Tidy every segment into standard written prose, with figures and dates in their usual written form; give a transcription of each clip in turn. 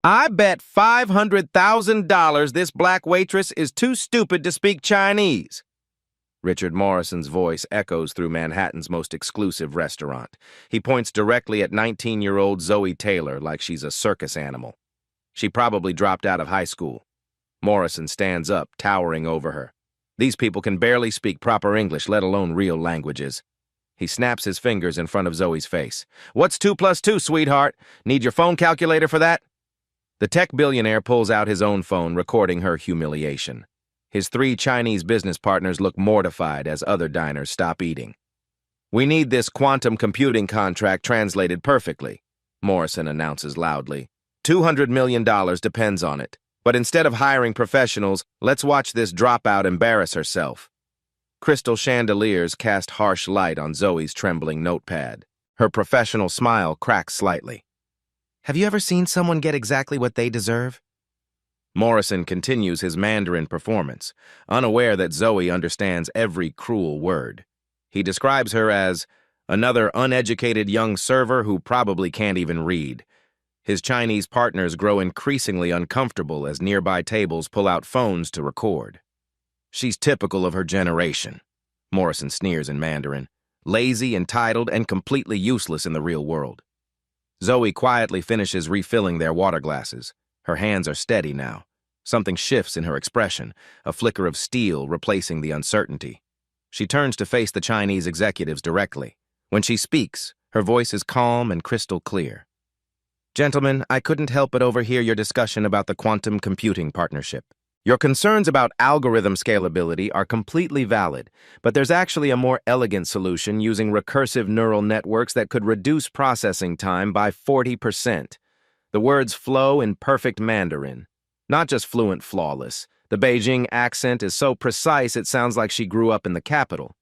I bet $500,000 this black waitress is too stupid to speak Chinese. Richard Morrison's voice echoes through Manhattan's most exclusive restaurant. He points directly at 19-year-old Zoe Taylor like she's a circus animal. She probably dropped out of high school. Morrison stands up, towering over her. These people can barely speak proper English, let alone real languages. He snaps his fingers in front of Zoe's face. What's 2 plus 2, sweetheart? Need your phone calculator for that? The tech billionaire pulls out his own phone, recording her humiliation. His 3 Chinese business partners look mortified as other diners stop eating. We need this quantum computing contract translated perfectly, Morrison announces loudly. $200 million depends on it. But instead of hiring professionals, let's watch this dropout embarrass herself. Crystal chandeliers cast harsh light on Zoe's trembling notepad. Her professional smile cracks slightly. Have you ever seen someone get exactly what they deserve? Morrison continues his Mandarin performance, unaware that Zoe understands every cruel word. He describes her as another uneducated young server who probably can't even read. His Chinese partners grow increasingly uncomfortable as nearby tables pull out phones to record. She's typical of her generation, Morrison sneers in Mandarin, lazy, entitled, and completely useless in the real world. Zoe quietly finishes refilling their water glasses. Her hands are steady now. Something shifts in her expression, a flicker of steel replacing the uncertainty. She turns to face the Chinese executives directly. When she speaks, her voice is calm and crystal clear. Gentlemen, I couldn't help but overhear your discussion about the quantum computing partnership. Your concerns about algorithm scalability are completely valid, but there's actually a more elegant solution using recursive neural networks that could reduce processing time by 40%. The words flow in perfect Mandarin. Not just fluent, flawless. The Beijing accent is so precise it sounds like she grew up in the capital.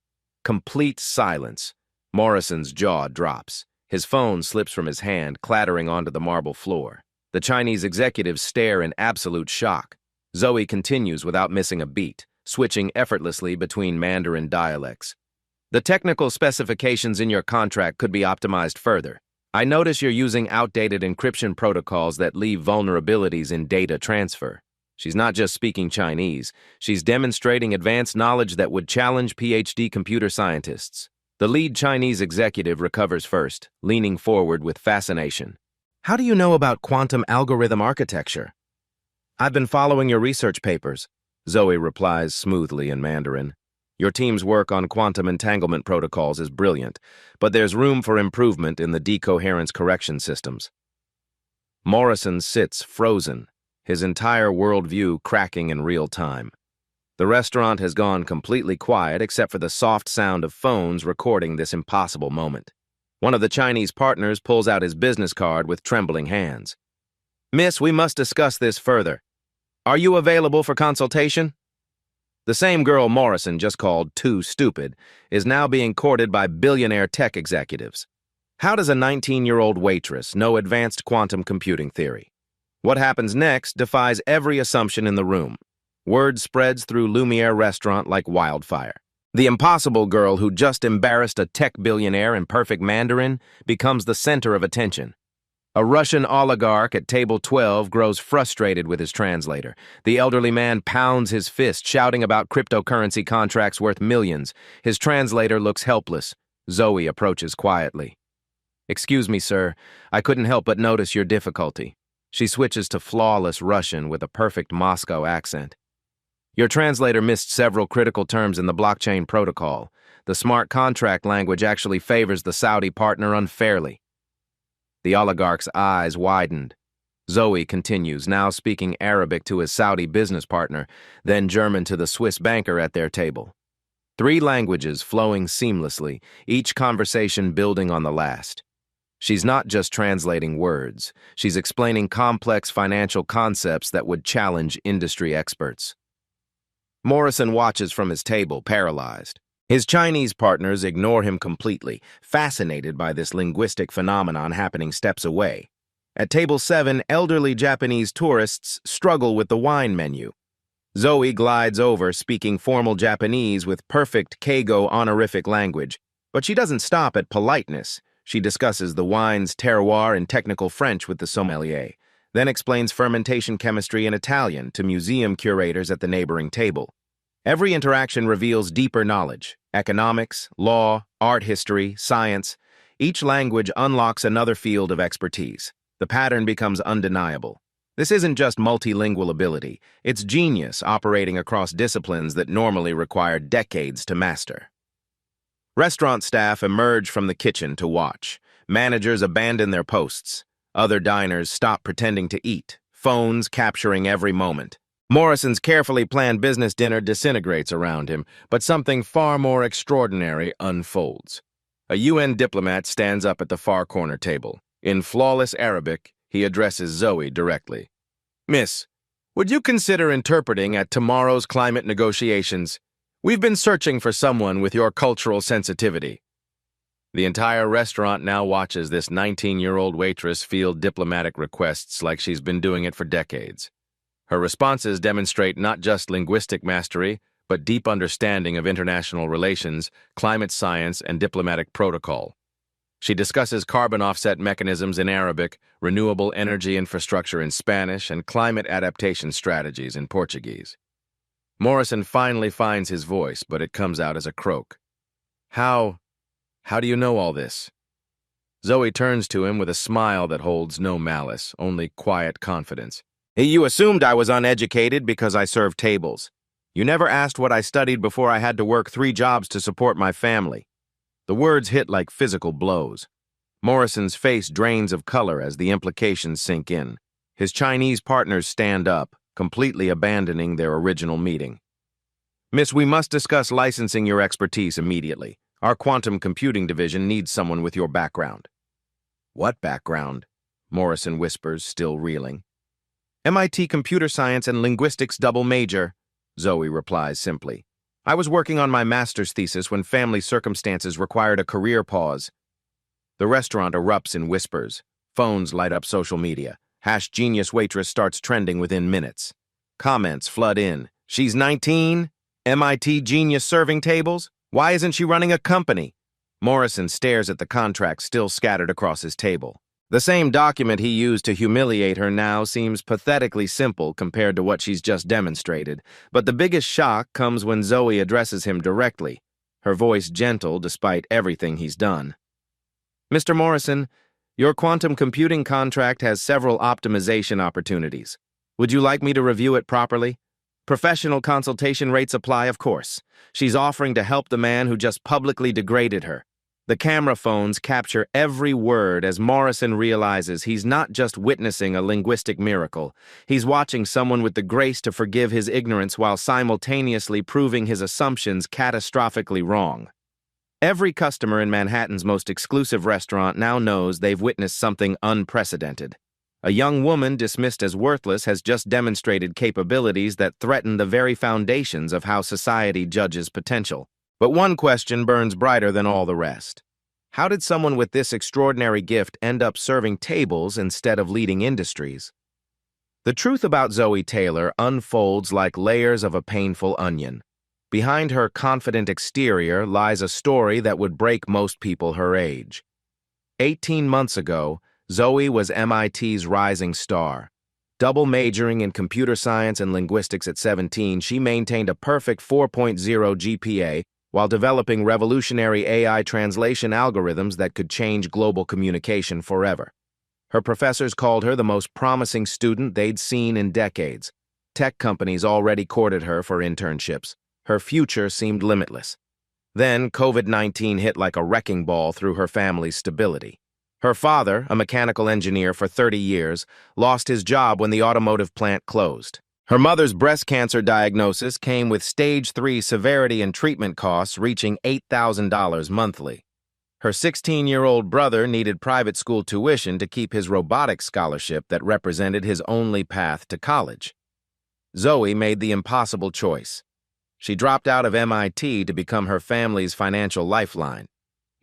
Complete silence. Morrison's jaw drops. His phone slips from his hand, clattering onto the marble floor. The Chinese executives stare in absolute shock. Zoe continues without missing a beat, switching effortlessly between Mandarin dialects. The technical specifications in your contract could be optimized further. I notice you're using outdated encryption protocols that leave vulnerabilities in data transfer. She's not just speaking Chinese, she's demonstrating advanced knowledge that would challenge PhD computer scientists. The lead Chinese executive recovers first, leaning forward with fascination. How do you know about quantum algorithm architecture? I've been following your research papers, Zoe replies smoothly in Mandarin. Your team's work on quantum entanglement protocols is brilliant, but there's room for improvement in the decoherence correction systems. Morrison sits frozen, his entire worldview cracking in real time. The restaurant has gone completely quiet except for the soft sound of phones recording this impossible moment. One of the Chinese partners pulls out his business card with trembling hands. Miss, we must discuss this further. Are you available for consultation? The same girl Morrison just called too stupid is now being courted by billionaire tech executives. How does a 19-year-old waitress know advanced quantum computing theory? What happens next defies every assumption in the room. Word spreads through Lumiere restaurant like wildfire. The impossible girl who just embarrassed a tech billionaire in perfect Mandarin becomes the center of attention. A Russian oligarch at table 12 grows frustrated with his translator. The elderly man pounds his fist, shouting about cryptocurrency contracts worth millions. His translator looks helpless. Zoe approaches quietly. Excuse me, sir. I couldn't help but notice your difficulty. She switches to flawless Russian with a perfect Moscow accent. Your translator missed several critical terms in the blockchain protocol. The smart contract language actually favors the Saudi partner unfairly. The oligarch's eyes widened. Zoe continues, now speaking Arabic to his Saudi business partner, then German to the Swiss banker at their table. 3 languages flowing seamlessly, each conversation building on the last. She's not just translating words, she's explaining complex financial concepts that would challenge industry experts. Morrison watches from his table, paralyzed. His Chinese partners ignore him completely, fascinated by this linguistic phenomenon happening steps away. At table 7, elderly Japanese tourists struggle with the wine menu. Zoe glides over, speaking formal Japanese with perfect Keigo honorific language. But she doesn't stop at politeness. She discusses the wine's terroir in technical French with the sommelier. then explains fermentation chemistry in Italian to museum curators at the neighboring table. Every interaction reveals deeper knowledge: economics, law, art history, science. Each language unlocks another field of expertise. The pattern becomes undeniable. This isn't just multilingual ability, it's genius operating across disciplines that normally require decades to master. Restaurant staff emerge from the kitchen to watch. Managers abandon their posts. Other diners stop pretending to eat, phones capturing every moment. Morrison's carefully planned business dinner disintegrates around him, but something far more extraordinary unfolds. A UN diplomat stands up at the far corner table. In flawless Arabic, he addresses Zoe directly. "Miss, would you consider interpreting at tomorrow's climate negotiations? We've been searching for someone with your cultural sensitivity." The entire restaurant now watches this 19-year-old waitress field diplomatic requests like she's been doing it for decades. Her responses demonstrate not just linguistic mastery, but deep understanding of international relations, climate science, and diplomatic protocol. She discusses carbon offset mechanisms in Arabic, renewable energy infrastructure in Spanish, and climate adaptation strategies in Portuguese. Morrison finally finds his voice, but it comes out as a croak. How do you know all this?" Zoe turns to him with a smile that holds no malice, only quiet confidence. "You assumed I was uneducated because I served tables. You never asked what I studied before I had to work 3 jobs to support my family." The words hit like physical blows. Morrison's face drains of color as the implications sink in. His Chinese partners stand up, completely abandoning their original meeting. "Miss, we must discuss licensing your expertise immediately. Our quantum computing division needs someone with your background." "What background?" Morrison whispers, still reeling. "MIT Computer Science and Linguistics double major," Zoe replies simply. "I was working on my master's thesis when family circumstances required a career pause." The restaurant erupts in whispers. Phones light up social media. #Genius Waitress starts trending within minutes. Comments flood in. "She's 19? MIT genius serving tables? Why isn't she running a company?" Morrison stares at the contract still scattered across his table. The same document he used to humiliate her now seems pathetically simple compared to what she's just demonstrated, but the biggest shock comes when Zoe addresses him directly, her voice gentle despite everything he's done. "Mr. Morrison, your quantum computing contract has several optimization opportunities. Would you like me to review it properly? Professional consultation rates apply, of course. She's offering to help the man who just publicly degraded her." The camera phones capture every word as Morrison realizes he's not just witnessing a linguistic miracle. He's watching someone with the grace to forgive his ignorance while simultaneously proving his assumptions catastrophically wrong. Every customer in Manhattan's most exclusive restaurant now knows they've witnessed something unprecedented. A young woman dismissed as worthless has just demonstrated capabilities that threaten the very foundations of how society judges potential. But one question burns brighter than all the rest. How did someone with this extraordinary gift end up serving tables instead of leading industries? The truth about Zoe Taylor unfolds like layers of a painful onion. Behind her confident exterior lies a story that would break most people her age. 18 months ago, Zoe was MIT's rising star. Double majoring in computer science and linguistics at 17, she maintained a perfect 4.0 GPA while developing revolutionary AI translation algorithms that could change global communication forever. Her professors called her the most promising student they'd seen in decades. Tech companies already courted her for internships. Her future seemed limitless. Then COVID-19 hit like a wrecking ball through her family's stability. Her father, a mechanical engineer for 30 years, lost his job when the automotive plant closed. Her mother's breast cancer diagnosis came with stage 3 severity and treatment costs reaching $8,000 monthly. Her 16-year-old brother needed private school tuition to keep his robotics scholarship that represented his only path to college. Zoe made the impossible choice. She dropped out of MIT to become her family's financial lifeline.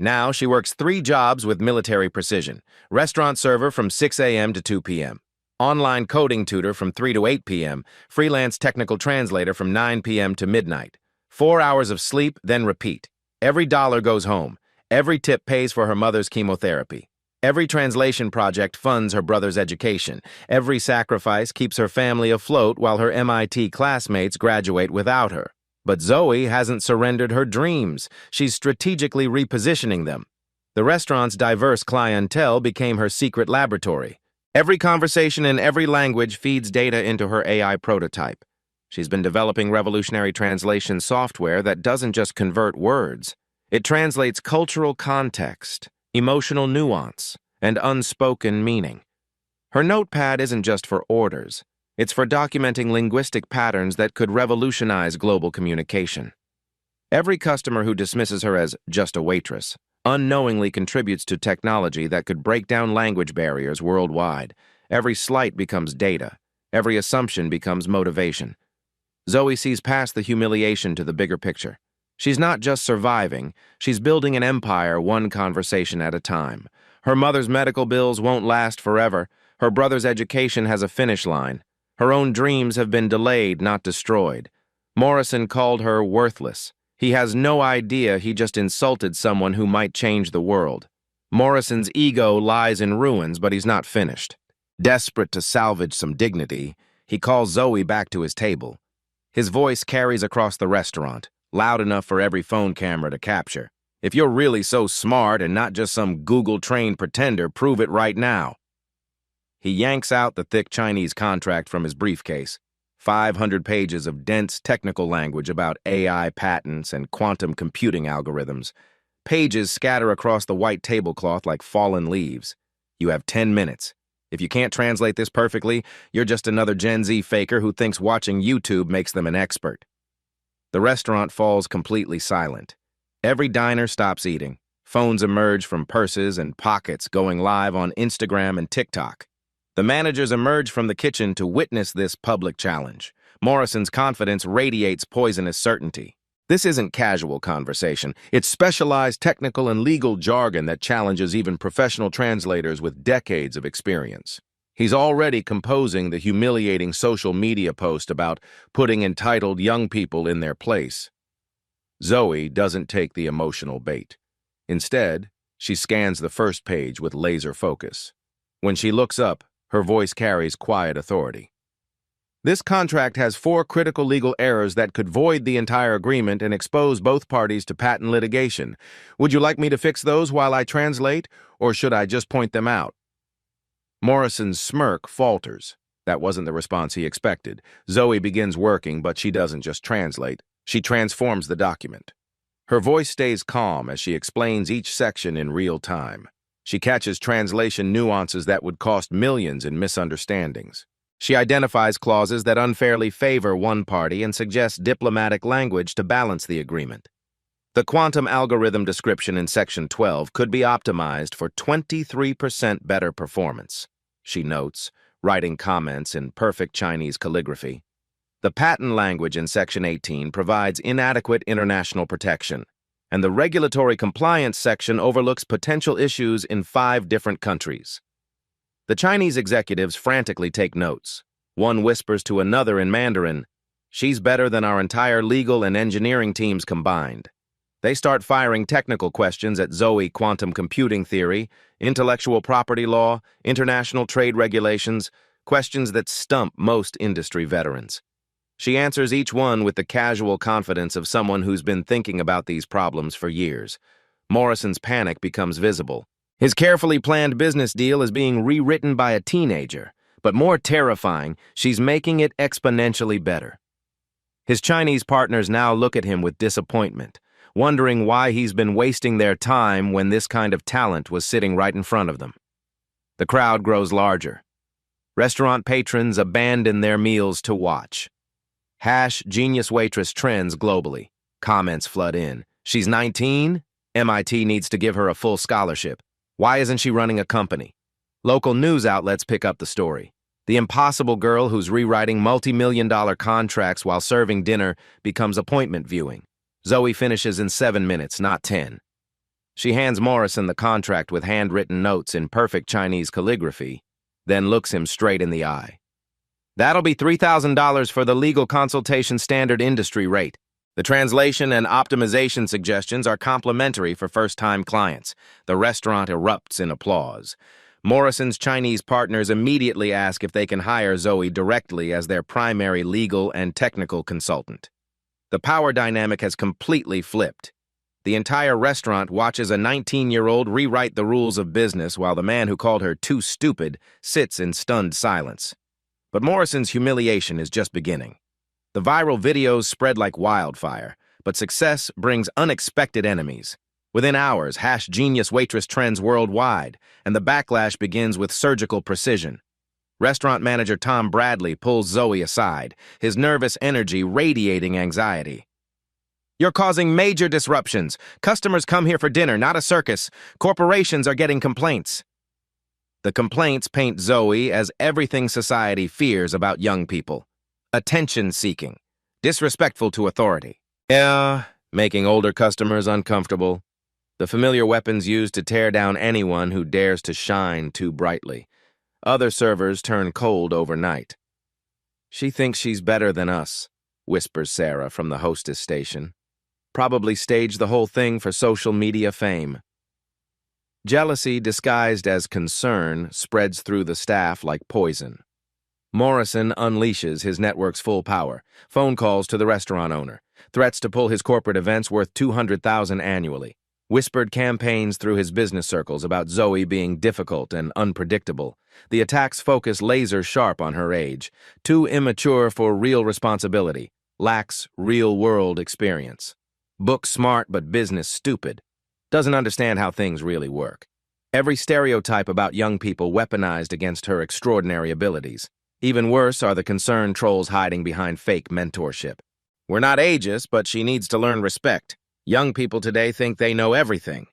Now she works 3 jobs with military precision: restaurant server from 6 a.m. to 2 p.m., online coding tutor from 3 to 8 p.m., freelance technical translator from 9 p.m. to midnight. 4 hours of sleep, then repeat. Every dollar goes home. Every tip pays for her mother's chemotherapy. Every translation project funds her brother's education. Every sacrifice keeps her family afloat while her MIT classmates graduate without her. But Zoe hasn't surrendered her dreams. She's strategically repositioning them. The restaurant's diverse clientele became her secret laboratory. Every conversation in every language feeds data into her AI prototype. She's been developing revolutionary translation software that doesn't just convert words. It translates cultural context, emotional nuance, and unspoken meaning. Her notepad isn't just for orders. It's for documenting linguistic patterns that could revolutionize global communication. Every customer who dismisses her as just a waitress unknowingly contributes to technology that could break down language barriers worldwide. Every slight becomes data. Every assumption becomes motivation. Zoe sees past the humiliation to the bigger picture. She's not just surviving, she's building an empire one conversation at a time. Her mother's medical bills won't last forever. Her brother's education has a finish line. Her own dreams have been delayed, not destroyed. Morrison called her worthless. He has no idea he just insulted someone who might change the world. Morrison's ego lies in ruins, but he's not finished. Desperate to salvage some dignity, he calls Zoe back to his table. His voice carries across the restaurant, loud enough for every phone camera to capture. If you're really so smart and not just some Google-trained pretender, prove it right now. He yanks out the thick Chinese contract from his briefcase. 500 pages of dense technical language about AI patents and quantum computing algorithms. Pages scatter across the white tablecloth like fallen leaves. You have 10 minutes. If you can't translate this perfectly, you're just another Gen Z faker who thinks watching YouTube makes them an expert. The restaurant falls completely silent. Every diner stops eating. Phones emerge from purses and pockets, going live on Instagram and TikTok. The managers emerge from the kitchen to witness this public challenge. Morrison's confidence radiates poisonous certainty. This isn't casual conversation. It's specialized technical and legal jargon that challenges even professional translators with decades of experience. He's already composing the humiliating social media post about putting entitled young people in their place. Zoe doesn't take the emotional bait. Instead, she scans the first page with laser focus. When she looks up, her voice carries quiet authority. This contract has 4 critical legal errors that could void the entire agreement and expose both parties to patent litigation. Would you like me to fix those while I translate, or should I just point them out? Morrison's smirk falters. That wasn't the response he expected. Zoe begins working, but she doesn't just translate. She transforms the document. Her voice stays calm as she explains each section in real time. She catches translation nuances that would cost millions in misunderstandings. She identifies clauses that unfairly favor one party and suggests diplomatic language to balance the agreement. The quantum algorithm description in Section 12 could be optimized for 23% better performance, she notes, writing comments in perfect Chinese calligraphy. The patent language in Section 18 provides inadequate international protection, and the regulatory compliance section overlooks potential issues in 5 different countries. The Chinese executives frantically take notes. One whispers to another in Mandarin, "She's better than our entire legal and engineering teams combined." They start firing technical questions at Zoe: quantum computing theory, intellectual property law, international trade regulations, questions that stump most industry veterans. She answers each one with the casual confidence of someone who's been thinking about these problems for years. Morrison's panic becomes visible. His carefully planned business deal is being rewritten by a teenager, but more terrifying, she's making it exponentially better. His Chinese partners now look at him with disappointment, wondering why he's been wasting their time when this kind of talent was sitting right in front of them. The crowd grows larger. Restaurant patrons abandon their meals to watch. #Genius Waitress trends globally. Comments flood in. She's 19? MIT needs to give her a full scholarship. Why isn't she running a company? Local news outlets pick up the story. The impossible girl who's rewriting multi-million-dollar contracts while serving dinner becomes appointment viewing. Zoe finishes in 7 minutes, not 10. She hands Morrison the contract with handwritten notes in perfect Chinese calligraphy, then looks him straight in the eye. "That'll be $3,000 for the legal consultation standard industry rate." The translation and optimization suggestions are complimentary for first-time clients. The restaurant erupts in applause. Morrison's Chinese partners immediately ask if they can hire Zoe directly as their primary legal and technical consultant. The power dynamic has completely flipped. The entire restaurant watches a 19-year-old rewrite the rules of business while the man who called her too stupid sits in stunned silence. But Morrison's humiliation is just beginning. The viral videos spread like wildfire, but success brings unexpected enemies. Within hours, #Genius Waitress trends worldwide, and the backlash begins with surgical precision. Restaurant manager Tom Bradley pulls Zoe aside, his nervous energy radiating anxiety. "You're causing major disruptions. Customers come here for dinner, not a circus. Corporations are getting complaints." The complaints paint Zoe as everything society fears about young people. Attention-seeking, disrespectful to authority. Making older customers uncomfortable. The familiar weapons used to tear down anyone who dares to shine too brightly. Other servers turn cold overnight. "She thinks she's better than us," whispers Sarah from the hostess station. "Probably staged the whole thing for social media fame." Jealousy disguised as concern spreads through the staff like poison. Morrison unleashes his network's full power. Phone calls to the restaurant owner. Threats to pull his corporate events worth $200,000 annually. Whispered campaigns through his business circles about Zoe being difficult and unpredictable. The attacks focus laser-sharp on her age. Too immature for real responsibility. Lacks real-world experience. Book smart but business stupid. Doesn't understand how things really work. Every stereotype about young people weaponized against her extraordinary abilities. Even worse are the concerned trolls hiding behind fake mentorship. "We're not ageist, but she needs to learn respect. Young people today think they know everything.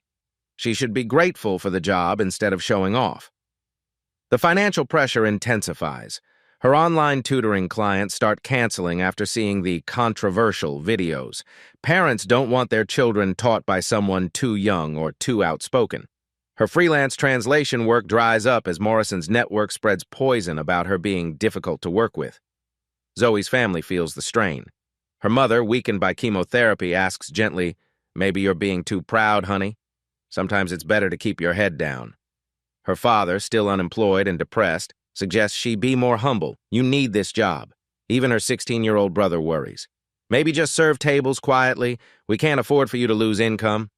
She should be grateful for the job instead of showing off." The financial pressure intensifies. Her online tutoring clients start canceling after seeing the controversial videos. Parents don't want their children taught by someone too young or too outspoken. Her freelance translation work dries up as Morrison's network spreads poison about her being difficult to work with. Zoe's family feels the strain. Her mother, weakened by chemotherapy, asks gently, "Maybe you're being too proud, honey? Sometimes it's better to keep your head down." Her father, still unemployed and depressed, suggests she be more humble. "You need this job." Even her 16-year-old brother worries. "Maybe just serve tables quietly. We can't afford for you to lose income."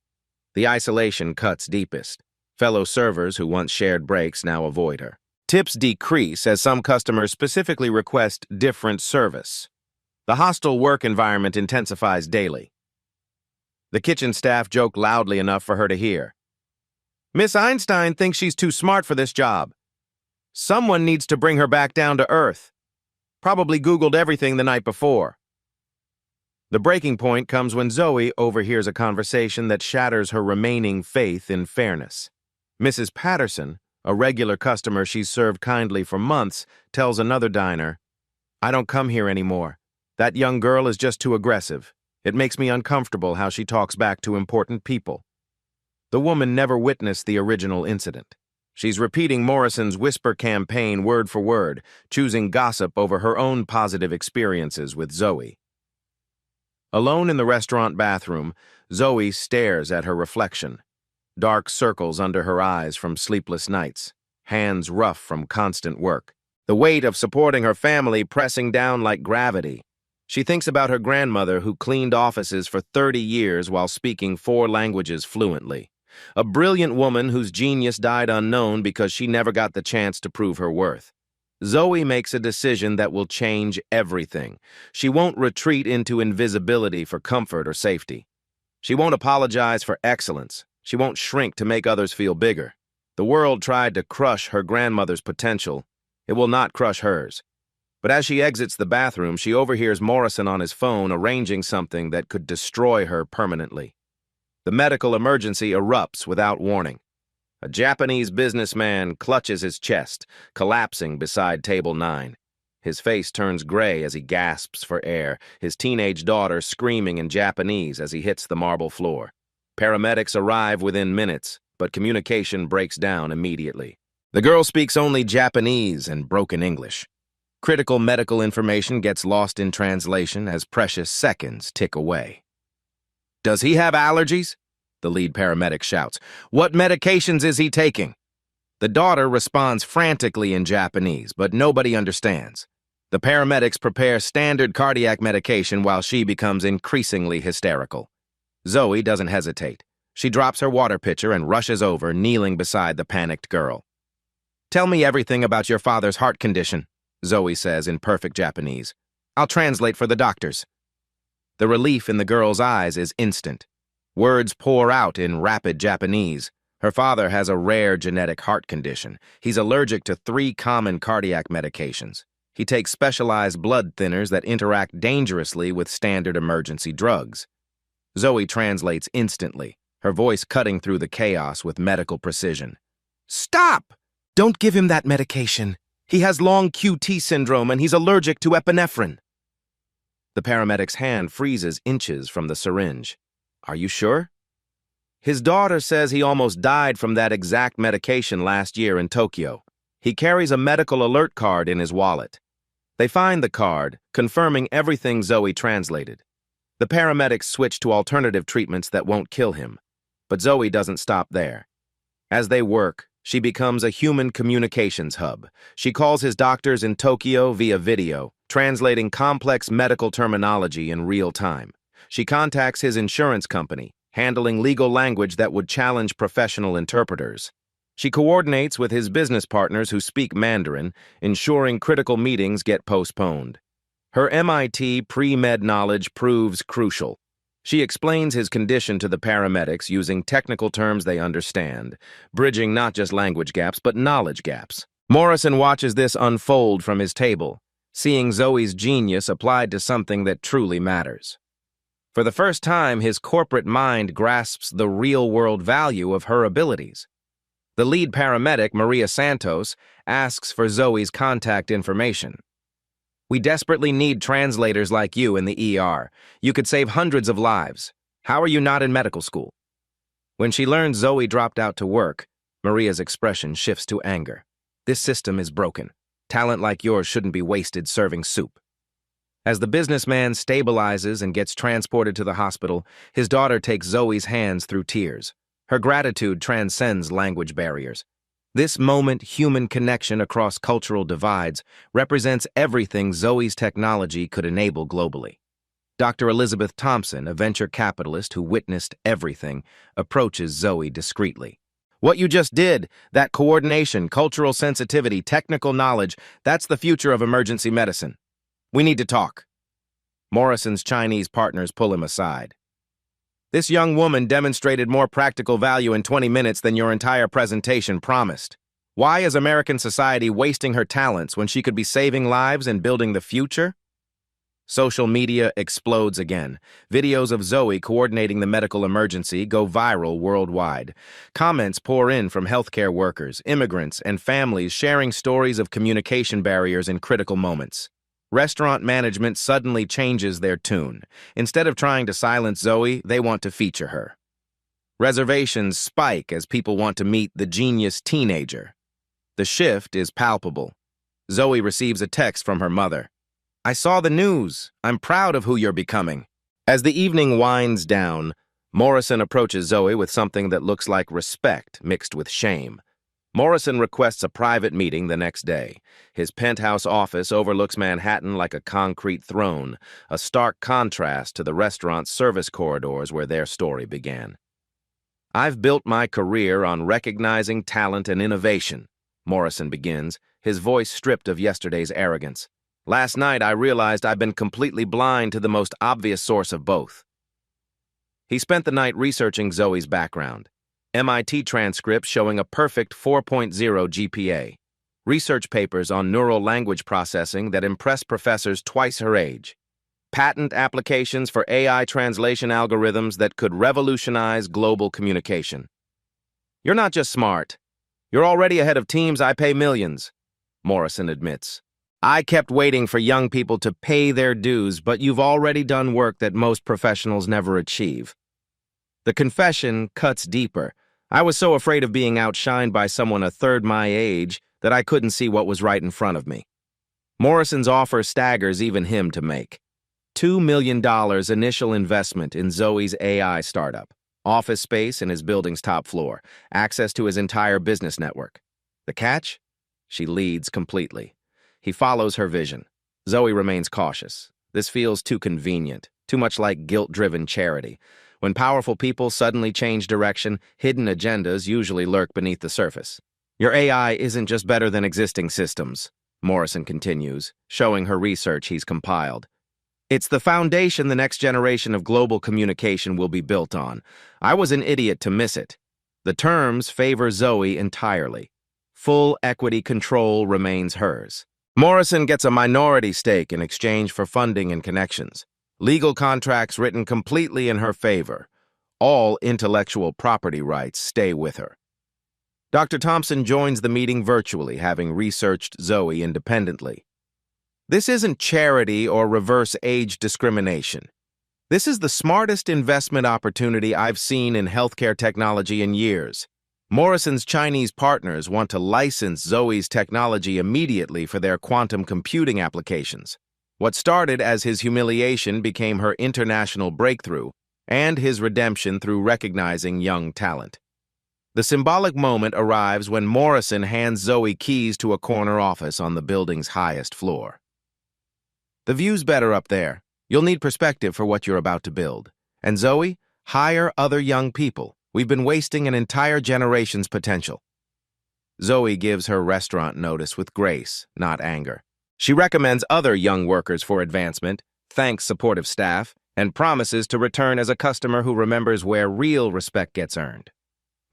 The isolation cuts deepest. Fellow servers who once shared breaks now avoid her. Tips decrease as some customers specifically request different service. The hostile work environment intensifies daily. The kitchen staff joke loudly enough for her to hear. "Miss Einstein thinks she's too smart for this job. Someone needs to bring her back down to earth. Probably Googled everything the night before." The breaking point comes when Zoe overhears a conversation that shatters her remaining faith in fairness. Mrs. Patterson, a regular customer she's served kindly for months, tells another diner, "I don't come here anymore. That young girl is just too aggressive. It makes me uncomfortable how she talks back to important people." The woman never witnessed the original incident. She's repeating Morrison's whisper campaign word for word, choosing gossip over her own positive experiences with Zoe. Alone in the restaurant bathroom, Zoe stares at her reflection. Dark circles under her eyes from sleepless nights, hands rough from constant work. The weight of supporting her family pressing down like gravity. She thinks about her grandmother who cleaned offices for 30 years while speaking 4 languages fluently. A brilliant woman whose genius died unknown because she never got the chance to prove her worth. Zoe makes a decision that will change everything. She won't retreat into invisibility for comfort or safety. She won't apologize for excellence. She won't shrink to make others feel bigger. The world tried to crush her grandmother's potential. It will not crush hers. But as she exits the bathroom, she overhears Morrison on his phone arranging something that could destroy her permanently. The medical emergency erupts without warning. A Japanese businessman clutches his chest, collapsing beside table 9. His face turns gray as he gasps for air, his teenage daughter screaming in Japanese as he hits the marble floor. Paramedics arrive within minutes, but communication breaks down immediately. The girl speaks only Japanese and broken English. Critical medical information gets lost in translation as precious seconds tick away. "Does he have allergies?" the lead paramedic shouts. "What medications is he taking?" The daughter responds frantically in Japanese, but nobody understands. The paramedics prepare standard cardiac medication while she becomes increasingly hysterical. Zoe doesn't hesitate. She drops her water pitcher and rushes over, kneeling beside the panicked girl. "Tell me everything about your father's heart condition," Zoe says in perfect Japanese. "I'll translate for the doctors." The relief in the girl's eyes is instant. Words pour out in rapid Japanese. Her father has a rare genetic heart condition. He's allergic to 3 common cardiac medications. He takes specialized blood thinners that interact dangerously with standard emergency drugs. Zoe translates instantly, her voice cutting through the chaos with medical precision. "Stop! Don't give him that medication. He has long QT syndrome and he's allergic to epinephrine." The paramedic's hand freezes inches from the syringe. "Are you sure?" His daughter says he almost died from that exact medication last year in Tokyo. He carries a medical alert card in his wallet. They find the card, confirming everything Zoe translated. The paramedics switch to alternative treatments that won't kill him. But Zoe doesn't stop there. As they work, she becomes a human communications hub. She calls his doctors in Tokyo via video, translating complex medical terminology in real time. She contacts his insurance company, handling legal language that would challenge professional interpreters. She coordinates with his business partners who speak Mandarin, ensuring critical meetings get postponed. Her MIT pre-med knowledge proves crucial. She explains his condition to the paramedics using technical terms they understand, bridging not just language gaps but knowledge gaps. Morrison watches this unfold from his table, seeing Zoe's genius applied to something that truly matters. For the first time, his corporate mind grasps the real-world value of her abilities. The lead paramedic, Maria Santos, asks for Zoe's contact information. "We desperately need translators like you in the ER. You could save hundreds of lives. How are you not in medical school?" When she learns Zoe dropped out to work, Maria's expression shifts to anger. "This system is broken. Talent like yours shouldn't be wasted serving soup." As the businessman stabilizes and gets transported to the hospital, his daughter takes Zoe's hands through tears. Her gratitude transcends language barriers. This moment, human connection across cultural divides, represents everything Zoe's technology could enable globally. Dr. Elizabeth Thompson, a venture capitalist who witnessed everything, approaches Zoe discreetly. "What you just did, that coordination, cultural sensitivity, technical knowledge, that's the future of emergency medicine. We need to talk." Morrison's Chinese partners pull him aside. "This young woman demonstrated more practical value in 20 minutes than your entire presentation promised. Why is American society wasting her talents when she could be saving lives and building the future?" Social media explodes again. Videos of Zoe coordinating the medical emergency go viral worldwide. Comments pour in from healthcare workers, immigrants, and families sharing stories of communication barriers in critical moments. Restaurant management suddenly changes their tune. Instead of trying to silence Zoe, they want to feature her. Reservations spike as people want to meet the genius teenager. The shift is palpable. Zoe receives a text from her mother. "I saw the news. I'm proud of who you're becoming." As the evening winds down, Morrison approaches Zoe with something that looks like respect mixed with shame. Morrison requests a private meeting the next day. His penthouse office overlooks Manhattan like a concrete throne, a stark contrast to the restaurant's service corridors where their story began. "I've built my career on recognizing talent and innovation," Morrison begins, his voice stripped of yesterday's arrogance. "Last night I realized I've been completely blind to the most obvious source of both." He spent the night researching Zoe's background. MIT transcripts showing a perfect 4.0 GPA. Research papers on neural language processing that impress professors twice her age. Patent applications for AI translation algorithms that could revolutionize global communication. "You're not just smart. You're already ahead of teams I pay millions," Morrison admits. "I kept waiting for young people to pay their dues, but you've already done work that most professionals never achieve." The confession cuts deeper. "I was so afraid of being outshined by someone a third my age that I couldn't see what was right in front of me." Morrison's offer staggers even him to make. $2 million initial investment in Zoe's AI startup, office space in his building's top floor, access to his entire business network. The catch? She leads completely. He follows her vision. Zoe remains cautious. This feels too convenient, too much like guilt-driven charity. When powerful people suddenly change direction, hidden agendas usually lurk beneath the surface. Your AI isn't just better than existing systems, Morrison continues, showing her research he's compiled. It's the foundation the next generation of global communication will be built on. I was an idiot to miss it. The terms favor Zoe entirely. Full equity control remains hers. Morrison gets a minority stake in exchange for funding and connections. Legal contracts written completely in her favor. All intellectual property rights stay with her. Dr. Thompson joins the meeting virtually, having researched Zoe independently. This isn't charity or reverse age discrimination. This is the smartest investment opportunity I've seen in healthcare technology in years. Morrison's Chinese partners want to license Zoe's technology immediately for their quantum computing applications. What started as his humiliation became her international breakthrough and his redemption through recognizing young talent. The symbolic moment arrives when Morrison hands Zoe keys to a corner office on the building's highest floor. The view's better up there. You'll need perspective for what you're about to build. And Zoe, hire other young people. We've been wasting an entire generation's potential. Zoe gives her restaurant notice with grace, not anger. She recommends other young workers for advancement, thanks supportive staff, and promises to return as a customer who remembers where real respect gets earned.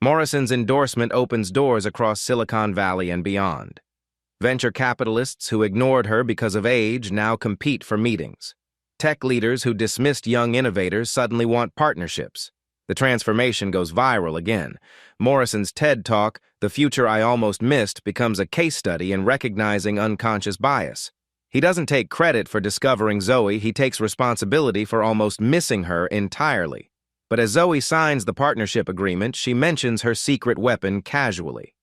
Morrison's endorsement opens doors across Silicon Valley and beyond. Venture capitalists who ignored her because of age now compete for meetings. Tech leaders who dismissed young innovators suddenly want partnerships. The transformation goes viral again. Morrison's TED Talk, "The Future I Almost Missed," becomes a case study in recognizing unconscious bias. He doesn't take credit for discovering Zoe, he takes responsibility for almost missing her entirely. But as Zoe signs the partnership agreement, she mentions her secret weapon casually.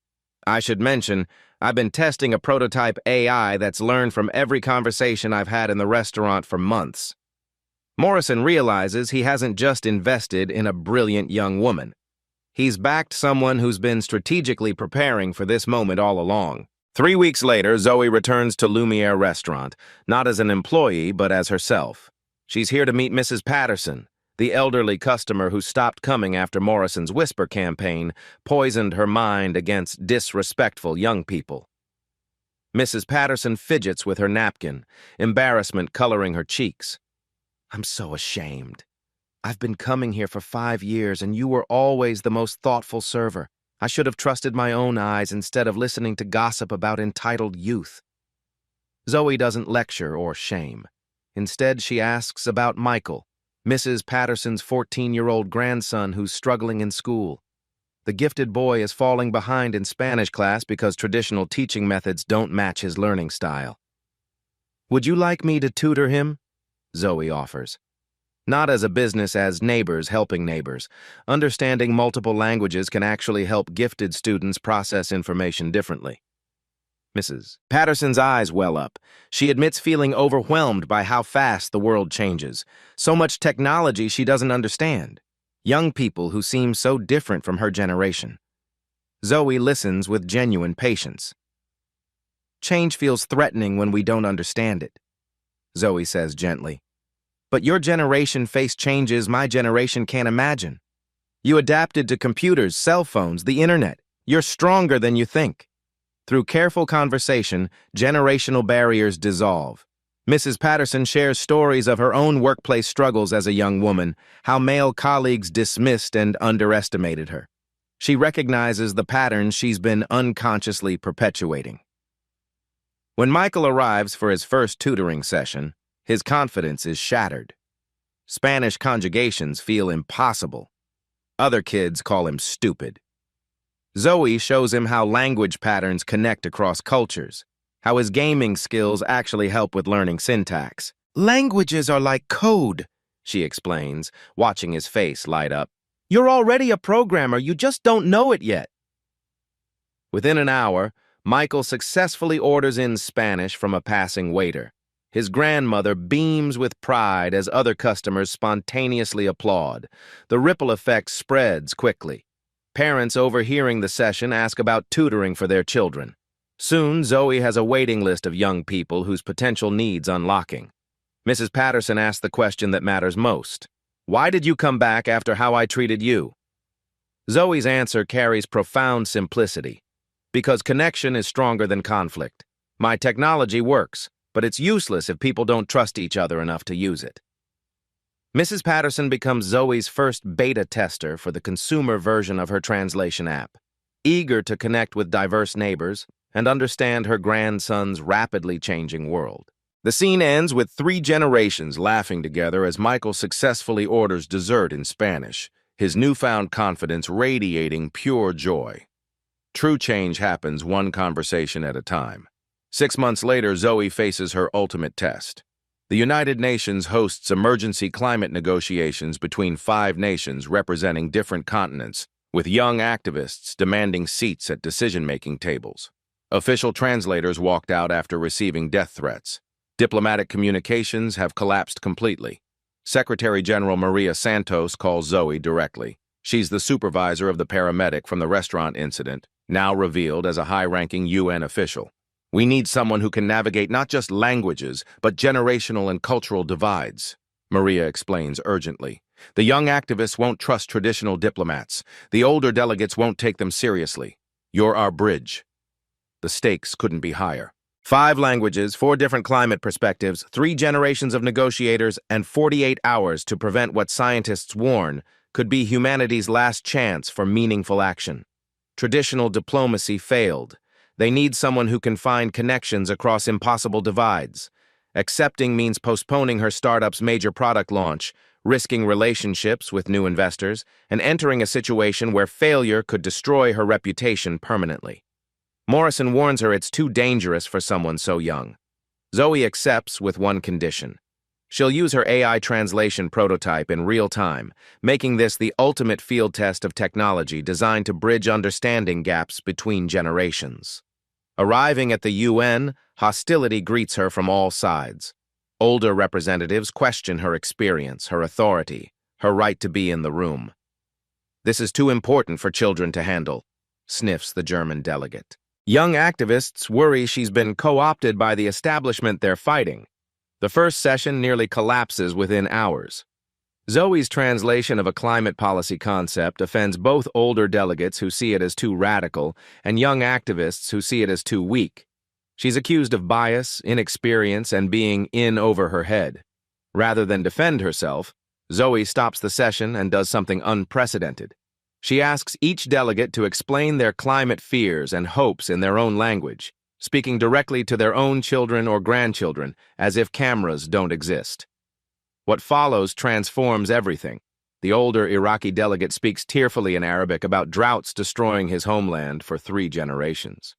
I should mention, I've been testing a prototype AI that's learned from every conversation I've had in the restaurant for months. Morrison realizes he hasn't just invested in a brilliant young woman. He's backed someone who's been strategically preparing for this moment all along. 3 weeks later, Zoe returns to Lumiere Restaurant, not as an employee, but as herself. She's here to meet Mrs. Patterson, the elderly customer who stopped coming after Morrison's whisper campaign poisoned her mind against disrespectful young people. Mrs. Patterson fidgets with her napkin, embarrassment coloring her cheeks. "I'm so ashamed. I've been coming here for 5 years, and you were always the most thoughtful server. I should have trusted my own eyes instead of listening to gossip about entitled youth." Zoe doesn't lecture or shame. Instead, she asks about Michael, Mrs. Patterson's 14-year-old grandson who's struggling in school. The gifted boy is falling behind in Spanish class because traditional teaching methods don't match his learning style. "Would you like me to tutor him?" Zoe offers. Not as a business, as neighbors helping neighbors. Understanding multiple languages can actually help gifted students process information differently. Mrs. Patterson's eyes well up. She admits feeling overwhelmed by how fast the world changes. So much technology she doesn't understand. Young people who seem so different from her generation. Zoe listens with genuine patience. "Change feels threatening when we don't understand it," Zoe says gently. "But your generation faced changes my generation can't imagine. You adapted to computers, cell phones, the internet. You're stronger than you think." Through careful conversation, generational barriers dissolve. Mrs. Patterson shares stories of her own workplace struggles as a young woman, how male colleagues dismissed and underestimated her. She recognizes the patterns she's been unconsciously perpetuating. When Michael arrives for his first tutoring session, his confidence is shattered. Spanish conjugations feel impossible. Other kids call him stupid. Zoe shows him how language patterns connect across cultures, how his gaming skills actually help with learning syntax. "Languages are like code," she explains, watching his face light up. "You're already a programmer, you just don't know it yet." Within an hour, Michael successfully orders in Spanish from a passing waiter. His grandmother beams with pride as other customers spontaneously applaud. The ripple effect spreads quickly. Parents overhearing the session ask about tutoring for their children. Soon, Zoe has a waiting list of young people whose potential needs unlocking. Mrs. Patterson asks the question that matters most. Why did you come back after how I treated you? Zoe's answer carries profound simplicity. Because connection is stronger than conflict. My technology works, but it's useless if people don't trust each other enough to use it. Mrs. Patterson becomes Zoe's first beta tester for the consumer version of her translation app. Eager to connect with diverse neighbors and understand her grandson's rapidly changing world. The scene ends with 3 generations laughing together as Michael successfully orders dessert in Spanish, his newfound confidence radiating pure joy. True change happens one conversation at a time. 6 months later, Zoe faces her ultimate test. The United Nations hosts emergency climate negotiations between 5 nations representing different continents, with young activists demanding seats at decision-making tables. Official translators walked out after receiving death threats. Diplomatic communications have collapsed completely. Secretary General Maria Santos calls Zoe directly. She's the supervisor of the paramedic from the restaurant incident, now revealed as a high-ranking UN official. We need someone who can navigate not just languages, but generational and cultural divides, Maria explains urgently. The young activists won't trust traditional diplomats. The older delegates won't take them seriously. You're our bridge. The stakes couldn't be higher. 5 languages, 4 different climate perspectives, 3 generations of negotiators, and 48 hours to prevent what scientists warn could be humanity's last chance for meaningful action. Traditional diplomacy failed. They need someone who can find connections across impossible divides. Accepting means postponing her startup's major product launch, risking relationships with new investors, and entering a situation where failure could destroy her reputation permanently. Morrison warns her it's too dangerous for someone so young. Zoe accepts with one condition. She'll use her AI translation prototype in real time, making this the ultimate field test of technology designed to bridge understanding gaps between generations. Arriving at the UN, hostility greets her from all sides. Older representatives question her experience, her authority, her right to be in the room. This is too important for children to handle, sniffs the German delegate. Young activists worry she's been co-opted by the establishment they're fighting. The first session nearly collapses within hours. Zoe's translation of a climate policy concept offends both older delegates who see it as too radical and young activists who see it as too weak. She's accused of bias, inexperience, and being in over her head. Rather than defend herself, Zoe stops the session and does something unprecedented. She asks each delegate to explain their climate fears and hopes in their own language, speaking directly to their own children or grandchildren, as if cameras don't exist. What follows transforms everything. The older Iraqi delegate speaks tearfully in Arabic about droughts destroying his homeland for 3 generations.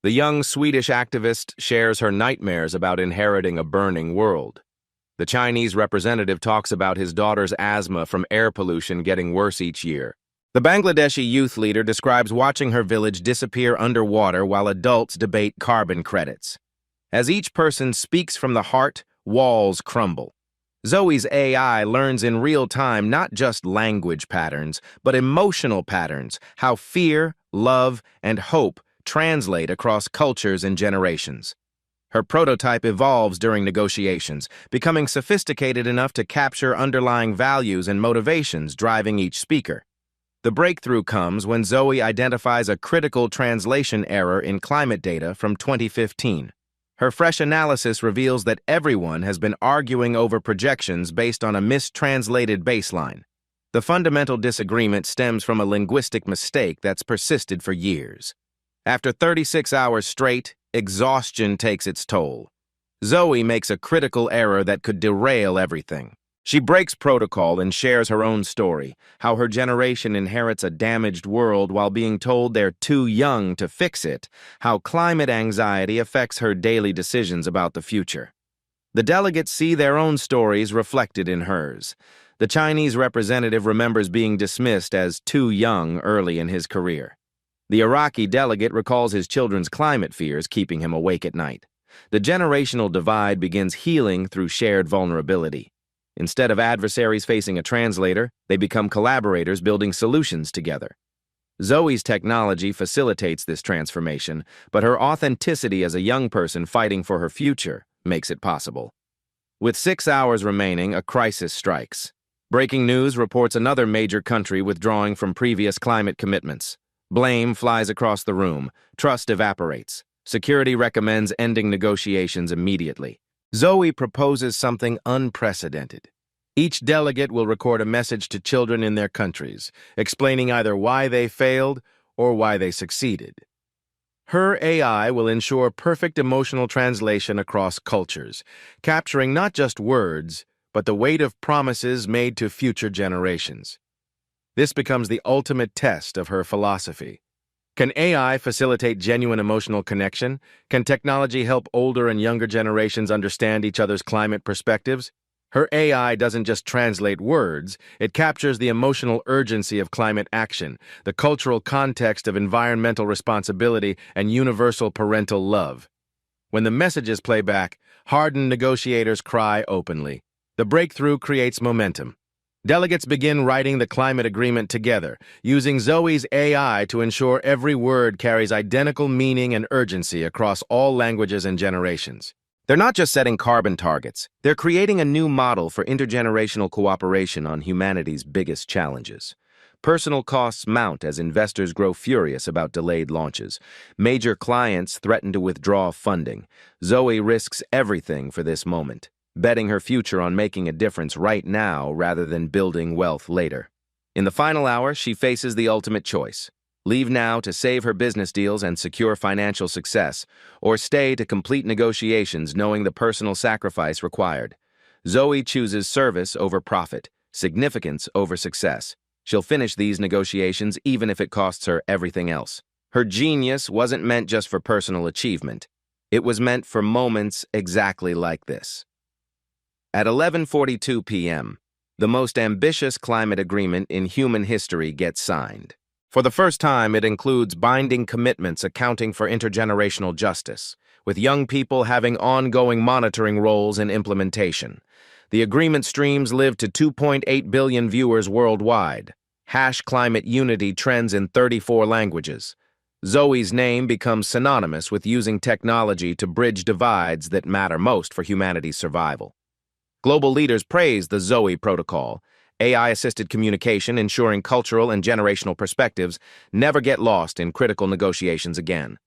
The young Swedish activist shares her nightmares about inheriting a burning world. The Chinese representative talks about his daughter's asthma from air pollution getting worse each year. The Bangladeshi youth leader describes watching her village disappear underwater while adults debate carbon credits. As each person speaks from the heart, walls crumble. Zoe's AI learns in real time not just language patterns, but emotional patterns, how fear, love, and hope translate across cultures and generations. Her prototype evolves during negotiations, becoming sophisticated enough to capture underlying values and motivations driving each speaker. The breakthrough comes when Zoe identifies a critical translation error in climate data from 2015. Her fresh analysis reveals that everyone has been arguing over projections based on a mistranslated baseline. The fundamental disagreement stems from a linguistic mistake that's persisted for years. After 36 hours straight, exhaustion takes its toll. Zoe makes a critical error that could derail everything. She breaks protocol and shares her own story, how her generation inherits a damaged world while being told they're too young to fix it, how climate anxiety affects her daily decisions about the future. The delegates see their own stories reflected in hers. The Chinese representative remembers being dismissed as too young early in his career. The Iraqi delegate recalls his children's climate fears keeping him awake at night. The generational divide begins healing through shared vulnerability. Instead of adversaries facing a translator, they become collaborators building solutions together. Zoe's technology facilitates this transformation, but her authenticity as a young person fighting for her future makes it possible. With 6 hours remaining, a crisis strikes. Breaking news reports another major country withdrawing from previous climate commitments. Blame flies across the room. Trust evaporates. Security recommends ending negotiations immediately. Zoe proposes something unprecedented. Each delegate will record a message to children in their countries, explaining either why they failed or why they succeeded. Her AI will ensure perfect emotional translation across cultures, capturing not just words, but the weight of promises made to future generations. This becomes the ultimate test of her philosophy. Can AI facilitate genuine emotional connection? Can technology help older and younger generations understand each other's climate perspectives? Her AI doesn't just translate words, it captures the emotional urgency of climate action, the cultural context of environmental responsibility, and universal parental love. When the messages play back, hardened negotiators cry openly. The breakthrough creates momentum. Delegates begin writing the climate agreement together, using Zoe's AI to ensure every word carries identical meaning and urgency across all languages and generations. They're not just setting carbon targets, they're creating a new model for intergenerational cooperation on humanity's biggest challenges. Personal costs mount as investors grow furious about delayed launches. Major clients threaten to withdraw funding. Zoe risks everything for this moment, betting her future on making a difference right now rather than building wealth later. In the final hour, she faces the ultimate choice. Leave now to save her business deals and secure financial success, or stay to complete negotiations knowing the personal sacrifice required. Zoe chooses service over profit, significance over success. She'll finish these negotiations even if it costs her everything else. Her genius wasn't meant just for personal achievement. It was meant for moments exactly like this. At 11:42 p.m., the most ambitious climate agreement in human history gets signed. For the first time, it includes binding commitments accounting for intergenerational justice, with young people having ongoing monitoring roles in implementation. The agreement streams live to 2.8 billion viewers worldwide. #Climate Unity trends in 34 languages. Zoe's name becomes synonymous with using technology to bridge divides that matter most for humanity's survival. Global leaders praise the Zoe Protocol, AI-assisted communication ensuring cultural and generational perspectives never get lost in critical negotiations again.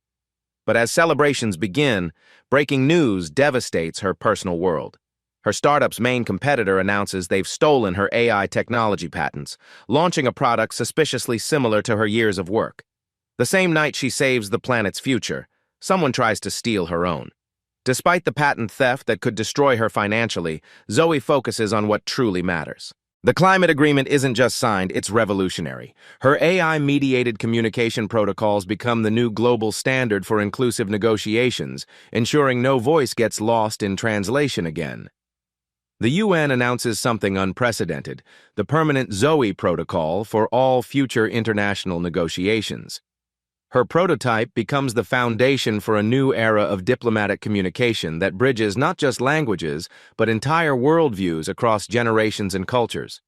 But as celebrations begin, breaking news devastates her personal world. Her startup's main competitor announces they've stolen her AI technology patents, launching a product suspiciously similar to her years of work. The same night she saves the planet's future, someone tries to steal her own. Despite the patent theft that could destroy her financially, Zoe focuses on what truly matters. The climate agreement isn't just signed, it's revolutionary. Her AI-mediated communication protocols become the new global standard for inclusive negotiations, ensuring no voice gets lost in translation again. The UN announces something unprecedented, the permanent Zoe Protocol for all future international negotiations. Her prototype becomes the foundation for a new era of diplomatic communication that bridges not just languages, but entire worldviews across generations and cultures.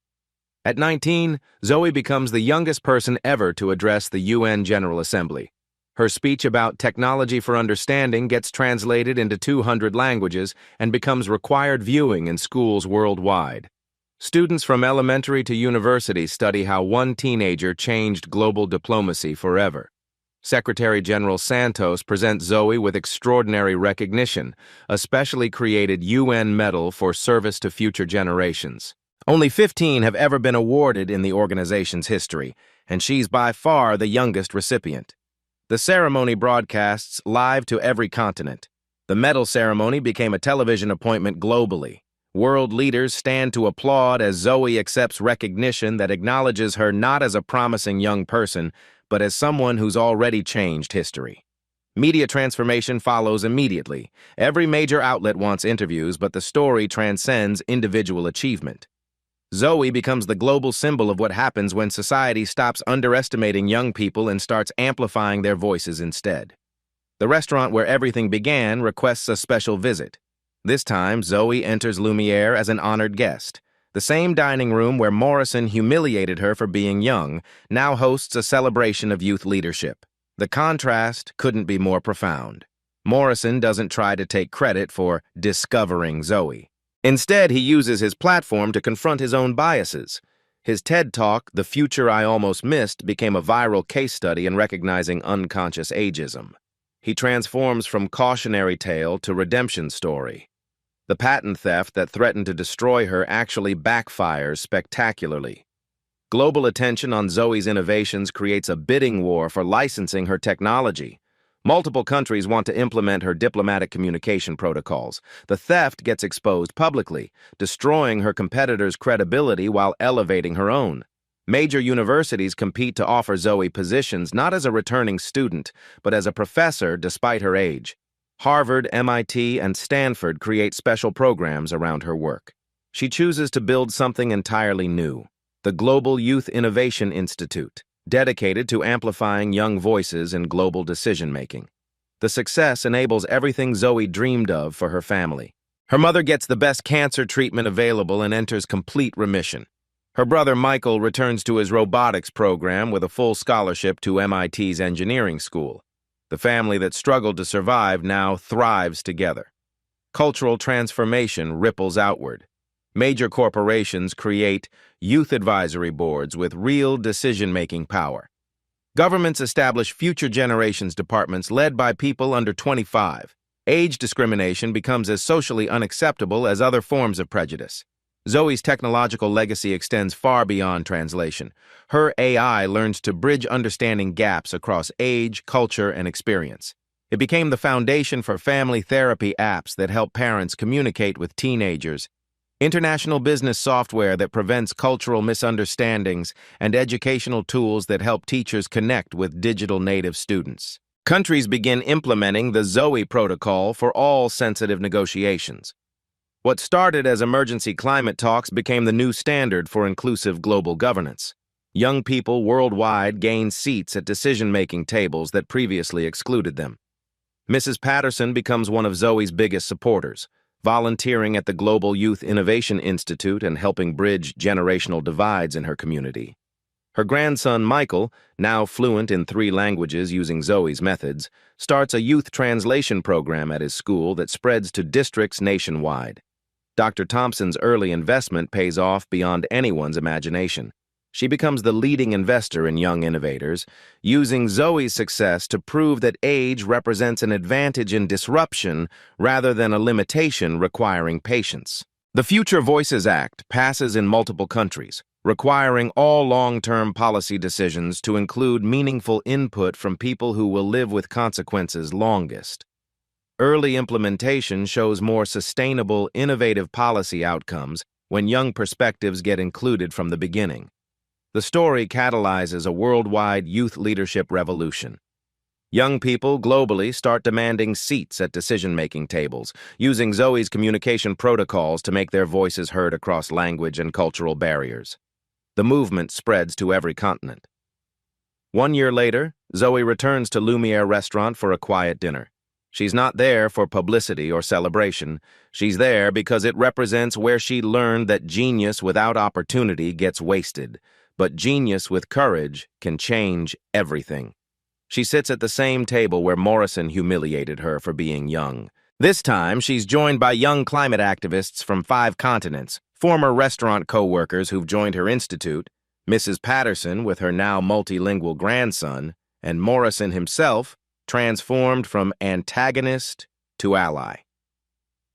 At 19, Zoe becomes the youngest person ever to address the UN General Assembly. Her speech about technology for understanding gets translated into 200 languages and becomes required viewing in schools worldwide. Students from elementary to university study how one teenager changed global diplomacy forever. Secretary General Santos presents Zoe with extraordinary recognition, a specially created UN medal for service to future generations. Only 15 have ever been awarded in the organization's history, and she's by far the youngest recipient. The ceremony broadcasts live to every continent. The medal ceremony became a television appointment globally. World leaders stand to applaud as Zoe accepts recognition that acknowledges her not as a promising young person, but as someone who's already changed history. Media transformation follows immediately. Every major outlet wants interviews, but the story transcends individual achievement. Zoe becomes the global symbol of what happens when society stops underestimating young people and starts amplifying their voices instead. The restaurant where everything began requests a special visit. This time, Zoe enters Lumiere as an honored guest. The same dining room where Morrison humiliated her for being young now hosts a celebration of youth leadership. The contrast couldn't be more profound. Morrison doesn't try to take credit for discovering Zoe. Instead, he uses his platform to confront his own biases. His TED Talk, The Future I Almost Missed, became a viral case study in recognizing unconscious ageism. He transforms from cautionary tale to redemption story. The patent theft that threatened to destroy her actually backfires spectacularly. Global attention on Zoe's innovations creates a bidding war for licensing her technology. Multiple countries want to implement her diplomatic communication protocols. The theft gets exposed publicly, destroying her competitors' credibility while elevating her own. Major universities compete to offer Zoe positions not as a returning student, but as a professor despite her age. Harvard, MIT, and Stanford create special programs around her work. She chooses to build something entirely new, the Global Youth Innovation Institute, dedicated to amplifying young voices in global decision-making. The success enables everything Zoe dreamed of for her family. Her mother gets the best cancer treatment available and enters complete remission. Her brother Michael returns to his robotics program with a full scholarship to MIT's engineering school. The family that struggled to survive now thrives together. Cultural transformation ripples outward. Major corporations create youth advisory boards with real decision-making power. Governments establish future generations departments led by people under 25. Age discrimination becomes as socially unacceptable as other forms of prejudice. Zoe's technological legacy extends far beyond translation. Her AI learns to bridge understanding gaps across age, culture, and experience. It became the foundation for family therapy apps that help parents communicate with teenagers, international business software that prevents cultural misunderstandings, and educational tools that help teachers connect with digital native students. Countries begin implementing the Zoe protocol for all sensitive negotiations. What started as emergency climate talks became the new standard for inclusive global governance. Young people worldwide gain seats at decision-making tables that previously excluded them. Mrs. Patterson becomes one of Zoe's biggest supporters, volunteering at the Global Youth Innovation Institute and helping bridge generational divides in her community. Her grandson, Michael, now fluent in 3 languages using Zoe's methods, starts a youth translation program at his school that spreads to districts nationwide. Dr. Thompson's early investment pays off beyond anyone's imagination. She becomes the leading investor in young innovators, using Zoe's success to prove that age represents an advantage in disruption rather than a limitation requiring patience. The Future Voices Act passes in multiple countries, requiring all long-term policy decisions to include meaningful input from people who will live with consequences longest. Early implementation shows more sustainable, innovative policy outcomes when young perspectives get included from the beginning. The story catalyzes a worldwide youth leadership revolution. Young people globally start demanding seats at decision-making tables, using Zoe's communication protocols to make their voices heard across language and cultural barriers. The movement spreads to every continent. 1 year later, Zoe returns to Lumiere Restaurant for a quiet dinner. She's not there for publicity or celebration. She's there because it represents where she learned that genius without opportunity gets wasted. But genius with courage can change everything. She sits at the same table where Morrison humiliated her for being young. This time, she's joined by young climate activists from 5 continents, former restaurant co-workers who've joined her institute, Mrs. Patterson with her now multilingual grandson, and Morrison himself, transformed from antagonist to ally.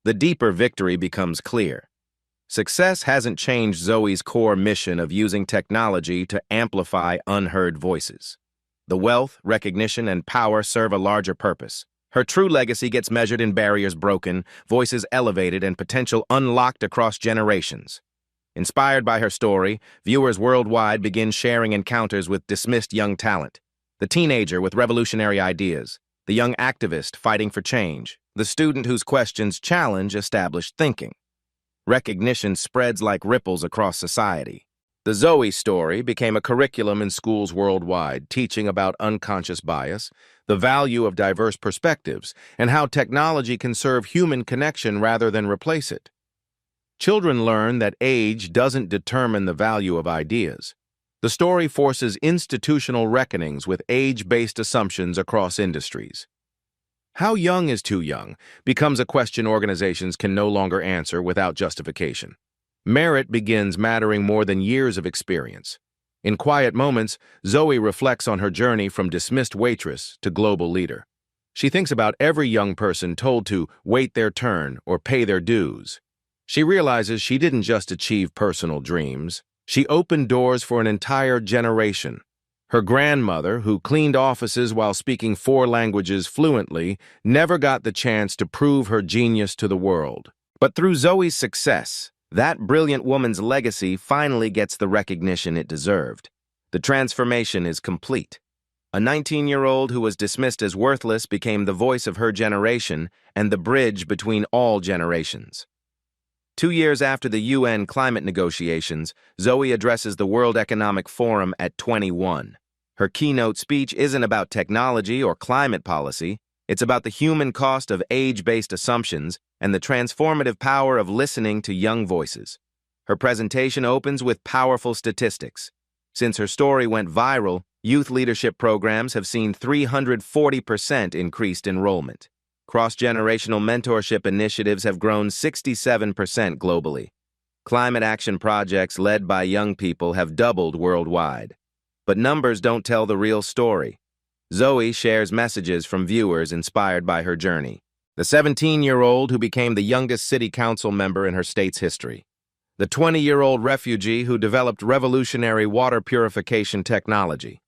The deeper victory becomes clear. Success hasn't changed Zoe's core mission of using technology to amplify unheard voices. The wealth, recognition, and power serve a larger purpose. Her true legacy gets measured in barriers broken, voices elevated, and potential unlocked across generations. Inspired by her story, viewers worldwide begin sharing encounters with dismissed young talent. The teenager with revolutionary ideas, the young activist fighting for change, the student whose questions challenge established thinking. Recognition spreads like ripples across society. The Zoe story became a curriculum in schools worldwide, teaching about unconscious bias, the value of diverse perspectives, and how technology can serve human connection rather than replace it. Children learn that age doesn't determine the value of ideas. The story forces institutional reckonings with age-based assumptions across industries. How young is too young becomes a question organizations can no longer answer without justification. Merit begins mattering more than years of experience. In quiet moments, Zoe reflects on her journey from dismissed waitress to global leader. She thinks about every young person told to wait their turn or pay their dues. She realizes she didn't just achieve personal dreams, she opened doors for an entire generation. Her grandmother, who cleaned offices while speaking 4 languages fluently, never got the chance to prove her genius to the world. But through Zoe's success, that brilliant woman's legacy finally gets the recognition it deserved. The transformation is complete. A 19-year-old who was dismissed as worthless became the voice of her generation and the bridge between all generations. 2 years after the UN climate negotiations, Zoe addresses the World Economic Forum at 21. Her keynote speech isn't about technology or climate policy. It's about the human cost of age-based assumptions and the transformative power of listening to young voices. Her presentation opens with powerful statistics. Since her story went viral, youth leadership programs have seen 340% increased enrollment. Cross-generational mentorship initiatives have grown 67% globally. Climate action projects led by young people have doubled worldwide. But numbers don't tell the real story. Zoe shares messages from viewers inspired by her journey. The 17-year-old who became the youngest city council member in her state's history. The 20-year-old refugee who developed revolutionary water purification technology.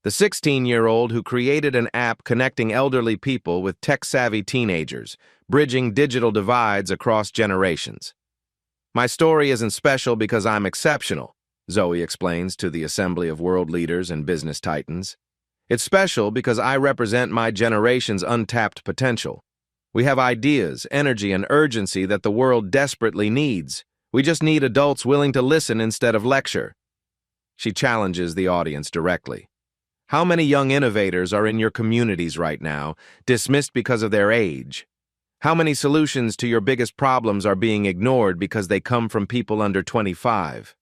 The 16-year-old who created an app connecting elderly people with tech-savvy teenagers, bridging digital divides across generations. My story isn't special because I'm exceptional, Zoe explains to the assembly of world leaders and business titans. It's special because I represent my generation's untapped potential. We have ideas, energy, and urgency that the world desperately needs. We just need adults willing to listen instead of lecture. She challenges the audience directly. How many young innovators are in your communities right now, dismissed because of their age? How many solutions to your biggest problems are being ignored because they come from people under 25?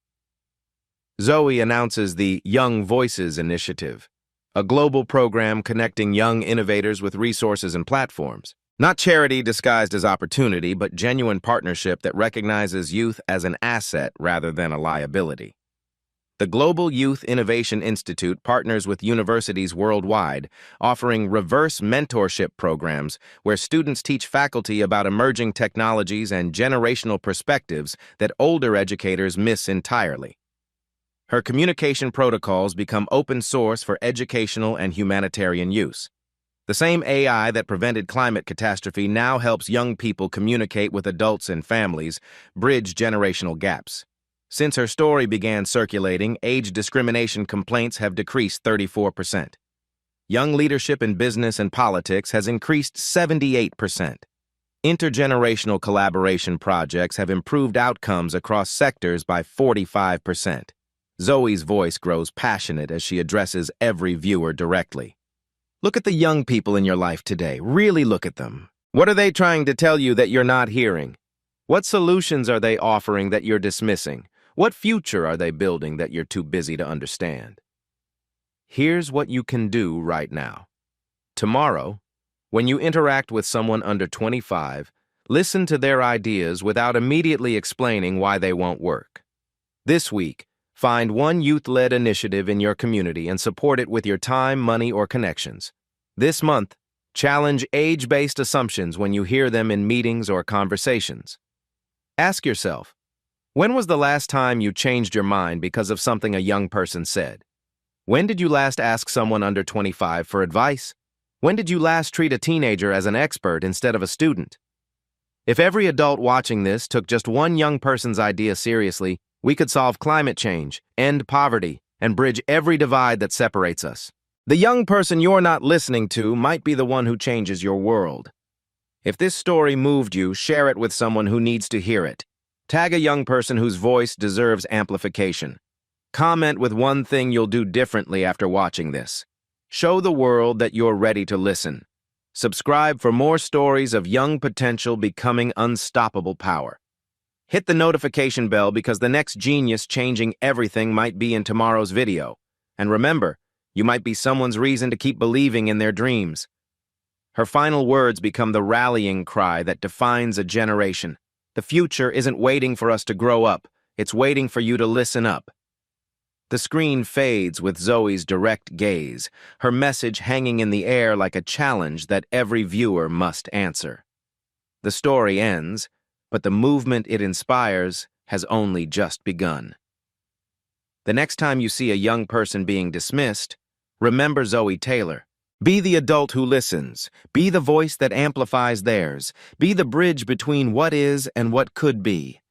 Zoe announces the Young Voices Initiative, a global program connecting young innovators with resources and platforms. Not charity disguised as opportunity, but genuine partnership that recognizes youth as an asset rather than a liability. The Global Youth Innovation Institute partners with universities worldwide, offering reverse mentorship programs where students teach faculty about emerging technologies and generational perspectives that older educators miss entirely. Her communication protocols become open source for educational and humanitarian use. The same AI that prevented climate catastrophe now helps young people communicate with adults and families, bridge generational gaps. Since her story began circulating, age discrimination complaints have decreased 34%. Young leadership in business and politics has increased 78%. Intergenerational collaboration projects have improved outcomes across sectors by 45%. Zoe's voice grows passionate as she addresses every viewer directly. Look at the young people in your life today. Really look at them. What are they trying to tell you that you're not hearing? What solutions are they offering that you're dismissing? What future are they building that you're too busy to understand? Here's what you can do right now. Tomorrow, when you interact with someone under 25, listen to their ideas without immediately explaining why they won't work. This week, find one youth-led initiative in your community and support it with your time, money, or connections. This month, challenge age-based assumptions when you hear them in meetings or conversations. Ask yourself, when was the last time you changed your mind because of something a young person said? When did you last ask someone under 25 for advice? When did you last treat a teenager as an expert instead of a student? If every adult watching this took just one young person's idea seriously, we could solve climate change, end poverty, and bridge every divide that separates us. The young person you're not listening to might be the one who changes your world. If this story moved you, share it with someone who needs to hear it. Tag a young person whose voice deserves amplification. Comment with one thing you'll do differently after watching this. Show the world that you're ready to listen. Subscribe for more stories of young potential becoming unstoppable power. Hit the notification bell because the next genius changing everything might be in tomorrow's video. And remember, you might be someone's reason to keep believing in their dreams. Her final words become the rallying cry that defines a generation. The future isn't waiting for us to grow up. It's waiting for you to listen up. The screen fades with Zoe's direct gaze, her message hanging in the air like a challenge that every viewer must answer. The story ends, but the movement it inspires has only just begun. The next time you see a young person being dismissed, remember Zoe Taylor. Be the adult who listens. Be the voice that amplifies theirs. Be the bridge between what is and what could be.